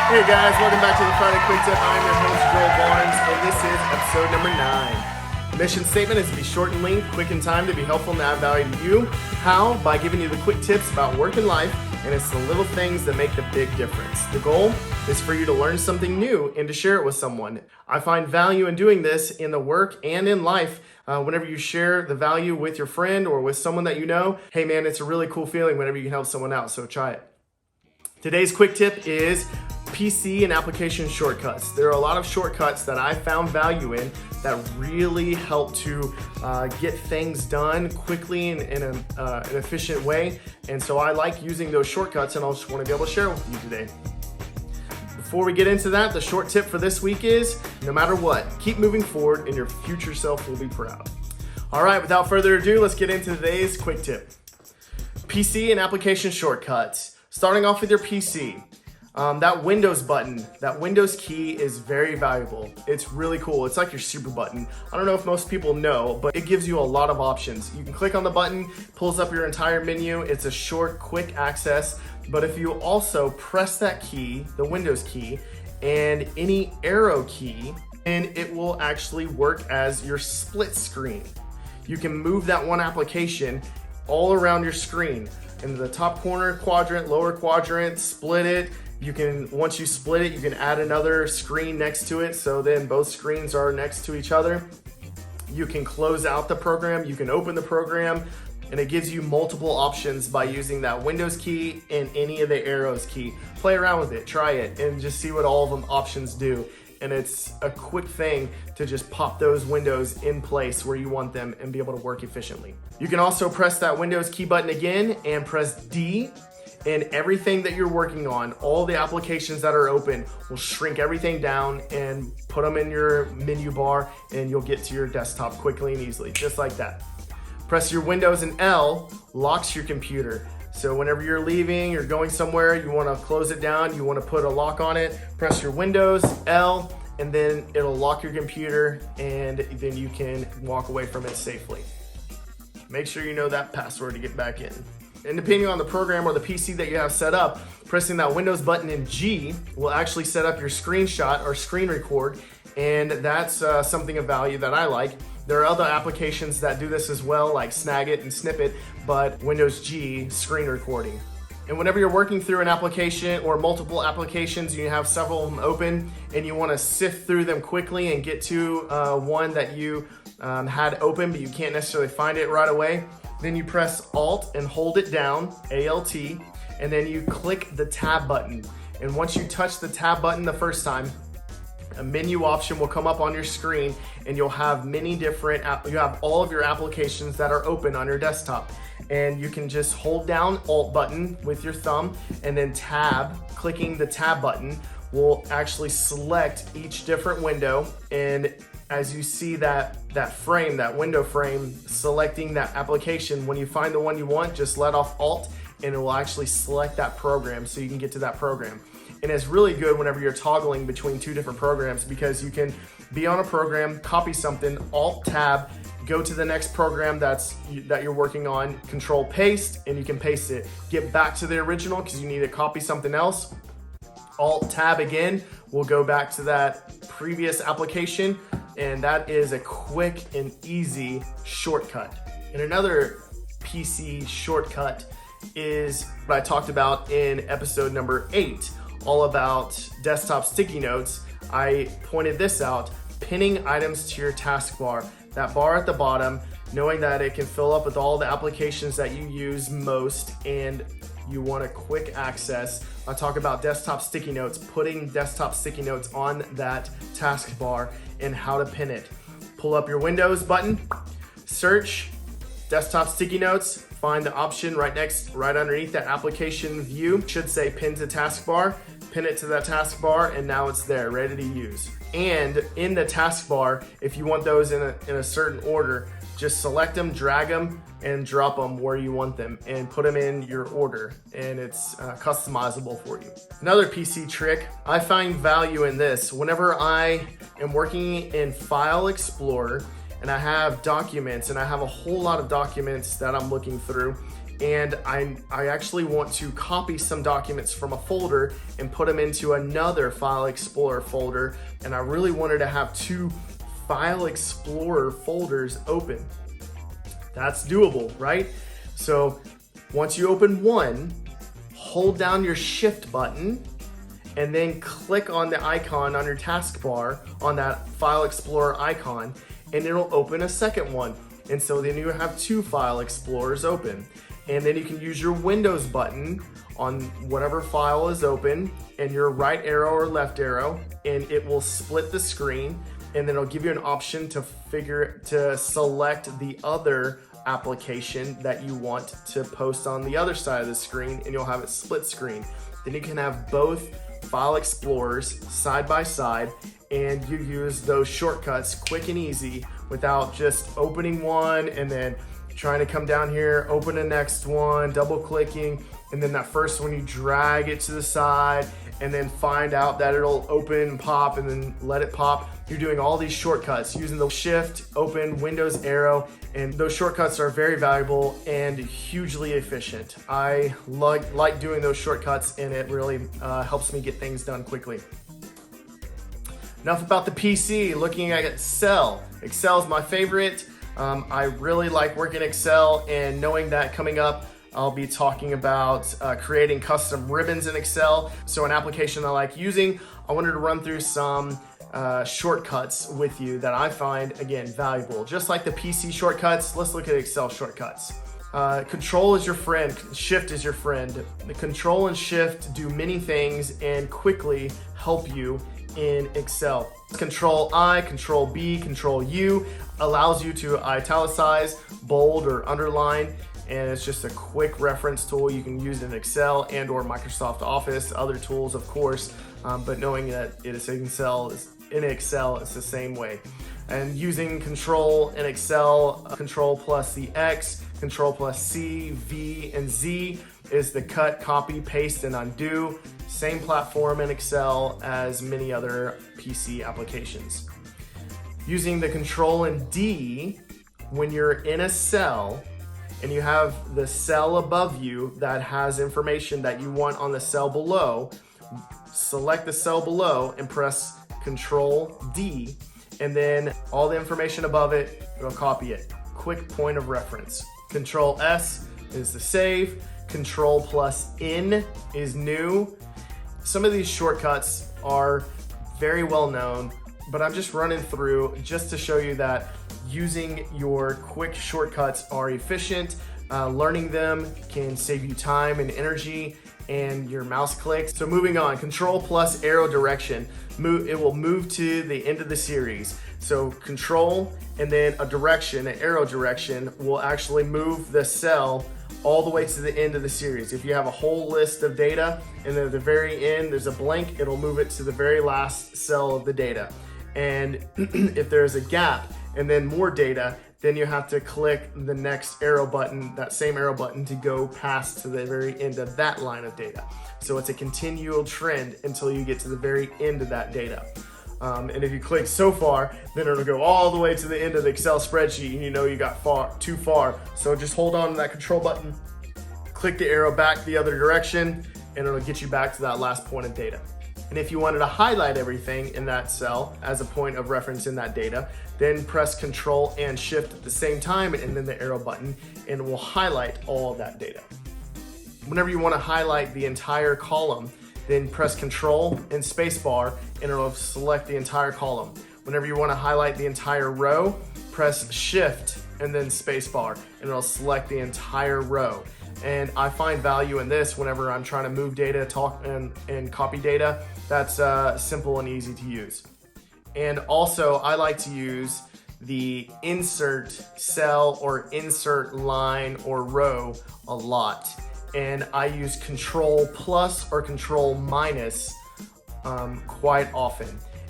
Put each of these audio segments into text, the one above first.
Hey guys, welcome back to the Friday Quick Tip. I'm your host, Joel Barnes, and this is episode number 9. Mission statement is to be short and lean, quick in time, to be helpful and add value to you. How? By giving you the quick tips about work and life, and it's the little things that make the big difference. The goal is for you to learn something new and to share it with someone. I find value in doing this in the work and in life. Whenever you share the value with your friend or with someone that you know, hey man, it's a really cool feeling whenever you can help someone out, so try it. Today's quick tip is PC and application shortcuts. There are a lot of shortcuts that I found value in that really help to get things done quickly and in an efficient way. And so I like using those shortcuts, and I just want to be able to share with you today. Before we get into that, the short tip for this week is, no matter what, keep moving forward and your future self will be proud. All right, without further ado, let's get into today's quick tip. PC and application shortcuts. Starting off with your PC. That Windows button, that Windows key is very valuable. It's really cool. It's like your super button. I don't know if most people know, but it gives you a lot of options. You can click on the button, pulls up your entire menu. It's a short, quick access. But if you also press that key, the Windows key, and any arrow key, and it will actually work as your split screen. You can move that one application all around your screen. In the top corner quadrant, lower quadrant, split it. You can, once you split it, you can add another screen next to it, so then both screens are next to each other. You can close out the program, you can open the program, and it gives you multiple options by using that Windows key and any of the arrows key. Play around with it, try it, and just see what all of them options do. And it's a quick thing to just pop those windows in place where you want them and be able to work efficiently. You can also press that Windows key button again and press D, and everything that you're working on, all the applications that are open, will shrink everything down and put them in your menu bar, and you'll get to your desktop quickly and easily, just like that. Press your Windows and L, locks your computer. So whenever you're leaving, you're going somewhere, you want to close it down, you want to put a lock on it, press your Windows, L, and then it'll lock your computer, and then you can walk away from it safely. Make sure you know that password to get back in. And depending on the program or the PC that you have set up, pressing that Windows button in G will actually set up your screenshot or screen record, and that's something of value that I like. There are other applications that do this as well, like Snagit and Snippet, but Windows G, screen recording. And whenever you're working through an application or multiple applications, you have several of them open, and you want to sift through them quickly and get to one that you had open, but you can't necessarily find it right away, then you press Alt and hold it down, ALT, and then you click the tab button. And once you touch the tab button the first time, a menu option will come up on your screen, and you'll have many different, you have all of your applications that are open on your desktop. And you can just hold down Alt button with your thumb, and then tab, clicking the tab button will actually select each different window. And as you see that frame, that window frame, selecting that application, when you find the one you want, just let off Alt, and it will actually select that program so you can get to that program. And it's really good whenever you're toggling between two different programs, because you can be on a program, copy something, Alt Tab, go to the next program that you're working on, Control Paste, and you can paste it. Get back to the original because you need to copy something else. Alt Tab again, we'll go back to that previous application, and that is a quick and easy shortcut. And another PC shortcut is what I talked about in episode number 8, all about desktop sticky notes. I pointed this out, pinning items to your taskbar. That bar at the bottom, knowing that it can fill up with all the applications that you use most, and you want a quick access. I talk about desktop sticky notes, putting desktop sticky notes on that taskbar and how to pin it. Pull up your Windows button, search desktop sticky notes, find the option right underneath that application view. It should say pin to taskbar, pin it to that taskbar, and now it's there, ready to use. And in the taskbar, if you want those in a certain order, just select them, drag them, and drop them where you want them, and put them in your order, and it's customizable for you. Another PC trick, I find value in this. Whenever I am working in File Explorer, and I have documents, and I have a whole lot of documents that I'm looking through, and I actually want to copy some documents from a folder and put them into another File Explorer folder, and I really wanted to have two File Explorer folders open. That's doable, right? So once you open one, hold down your Shift button and then click on the icon on your taskbar on that File Explorer icon, and it'll open a second one. And so then you have two File Explorers open. And then you can use your Windows button on whatever file is open and your right arrow or left arrow, and it will split the screen, and then it'll give you an option to select the other application that you want to post on the other side of the screen, and you'll have it split screen. Then you can have both File Explorers side by side, and you use those shortcuts quick and easy without just opening one and then trying to come down here, open the next one, double clicking, and then that first one you drag it to the side and then find out that it'll open and pop and then let it pop. You're doing all these shortcuts using the Shift, Open, Windows arrow, and those shortcuts are very valuable and hugely efficient. I like doing those shortcuts, and it really helps me get things done quickly. Enough about the PC, looking at Excel. Excel is my favorite. I really like working in Excel, and knowing that coming up, I'll be talking about creating custom ribbons in Excel. So an application I like using, I wanted to run through some shortcuts with you that I find, again, valuable. Just like the PC shortcuts, let's look at Excel shortcuts. Control is your friend, Shift is your friend. The Control and Shift do many things and quickly help you in Excel. Control I, Control B, Control U allows you to italicize, bold, or underline, and it's just a quick reference tool you can use in Excel and or Microsoft Office, other tools of course, but knowing that it is in Excel, it's the same way. And using Control in Excel, Control plus the X, Control plus C, V, and Z is the cut, copy, paste, and undo. Same platform in Excel as many other PC applications. Using the Control and D, when you're in a cell and you have the cell above you that has information that you want on the cell below, select the cell below and press Control D, and then all the information above it, you'll copy it. Quick point of reference. Control S is the save. Control plus N is new. Some of these shortcuts are very well known, but I'm just running through just to show you that using your quick shortcuts are efficient. Learning them can save you time and energy and your mouse clicks. So moving on, Control plus arrow direction. It will move to the end of the series. So Control and then a direction, an arrow direction, will actually move the cell all the way to the end of the series. If you have a whole list of data and then at the very end there's a blank, it'll move it to the very last cell of the data. And if there's a gap and then more data, then you have to click the next arrow button, that same arrow button, to go past to the very end of that line of data. So it's a continual trend until you get to the very end of that data. And if you click so far, then it'll go all the way to the end of the Excel spreadsheet, and you know you got too far. So just hold on to that Control button, click the arrow back the other direction, and it'll get you back to that last point of data. And if you wanted to highlight everything in that cell as a point of reference in that data, then press Control and Shift at the same time and then the arrow button, and it will highlight all of that data. Whenever you want to highlight the entire column, then press Control and Spacebar, and it'll select the entire column. Whenever you want to highlight the entire row, press Shift and then Spacebar, and it'll select the entire row. And I find value in this whenever I'm trying to move data, talk and copy data. That's simple and easy to use. And also I like to use the insert cell or insert line or row a lot. And I use Control plus or Control minus quite often.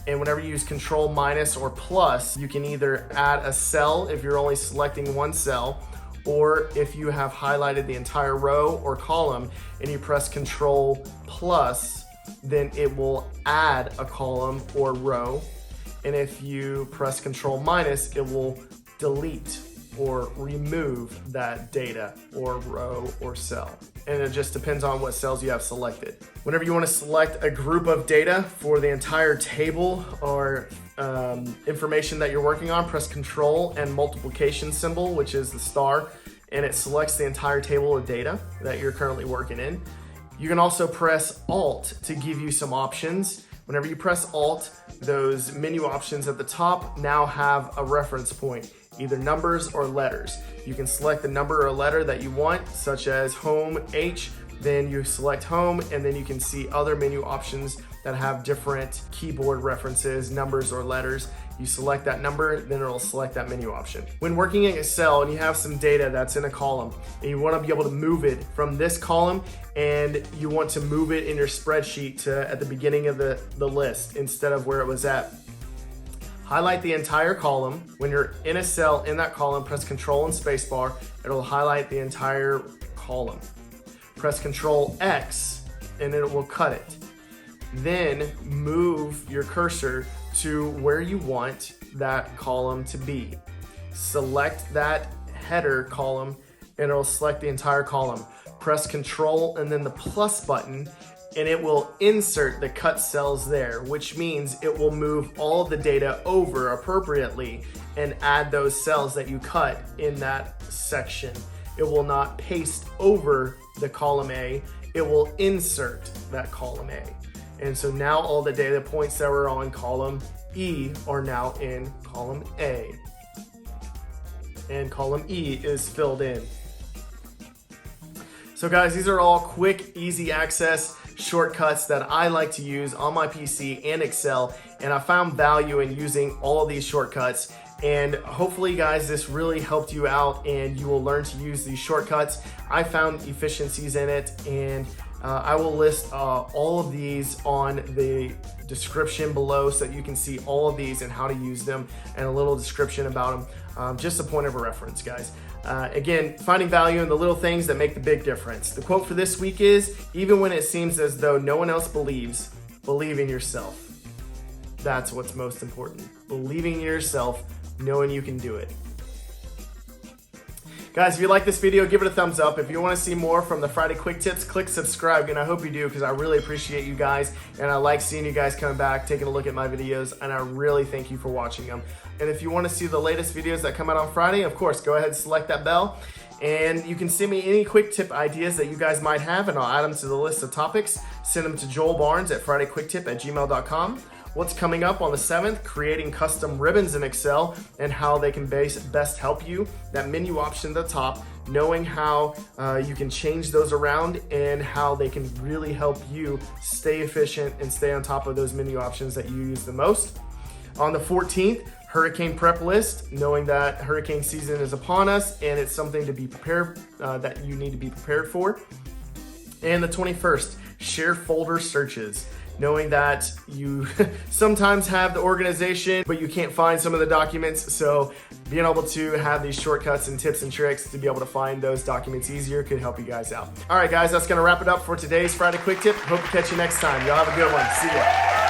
And whenever you use Control minus or plus, you can either add a cell if you're only selecting one cell, or if you have highlighted the entire row or column and you press Control plus, then it will add a column or row. And if you press Control minus, it will delete or remove that data or row or cell. And it just depends on what cells you have selected. Whenever you want to select a group of data for the entire table or information that you're working on, press Control and multiplication symbol, which is the star, and it selects the entire table of data that you're currently working in. You can also press Alt to give you some options. Whenever you press Alt, those menu options at the top now have a reference point, either numbers or letters. You can select the number or letter that you want, such as home H, then you select home, and then you can see other menu options that have different keyboard references, numbers or letters. You select that number, then it'll select that menu option. When working in Excel and you have some data that's in a column and you want to be able to move it from this column and you want to move it in your spreadsheet to at the beginning of the list instead of where it was at, highlight the entire column. When you're in a cell in that column, press Control and Spacebar. It'll highlight the entire column. Press Control X and it will cut it. Then move your cursor to where you want that column to be. Select that header column and it'll select the entire column. Press Control and then the plus button and it will insert the cut cells there, which means it will move all of the data over appropriately and add those cells that you cut in that section. It will not paste over the column A, it will insert that column A. And so now all the data points that were on column E are now in column A. And column E is filled in. So guys, these are all quick, easy access shortcuts that I like to use on my PC and Excel. And I found value in using all of these shortcuts. And hopefully guys, this really helped you out and you will learn to use these shortcuts. I found efficiencies in it, and I will list all of these on the description below so that you can see all of these and how to use them and a little description about them. Just a point of a reference, guys. Again, finding value in the little things that make the big difference. The quote for this week is, even when it seems as though no one else believes, believe in yourself. That's what's most important. Believing in yourself, knowing you can do it. Guys, if you like this video, give it a thumbs up. If you want to see more from the Friday Quick Tips, click subscribe, and I hope you do because I really appreciate you guys, and I like seeing you guys coming back, taking a look at my videos, and I really thank you for watching them. And if you want to see the latest videos that come out on Friday, of course, go ahead and select that bell, and you can send me any quick tip ideas that you guys might have, and I'll add them to the list of topics. Send them to Joel Barnes at FridayQuickTip@gmail.com. What's coming up on the 7th, creating custom ribbons in Excel and how they can best help you. That menu option at the top, knowing how you can change those around and how they can really help you stay efficient and stay on top of those menu options that you use the most. On the 14th, hurricane prep list, knowing that hurricane season is upon us and it's something to be prepared, that you need to be prepared for. And the 21st, share folder searches. Knowing that you sometimes have the organization, but you can't find some of the documents. So being able to have these shortcuts and tips and tricks to be able to find those documents easier could help you guys out. All right, guys, that's going to wrap it up for today's Friday Quick Tip. Hope to catch you next time. Y'all have a good one. See ya.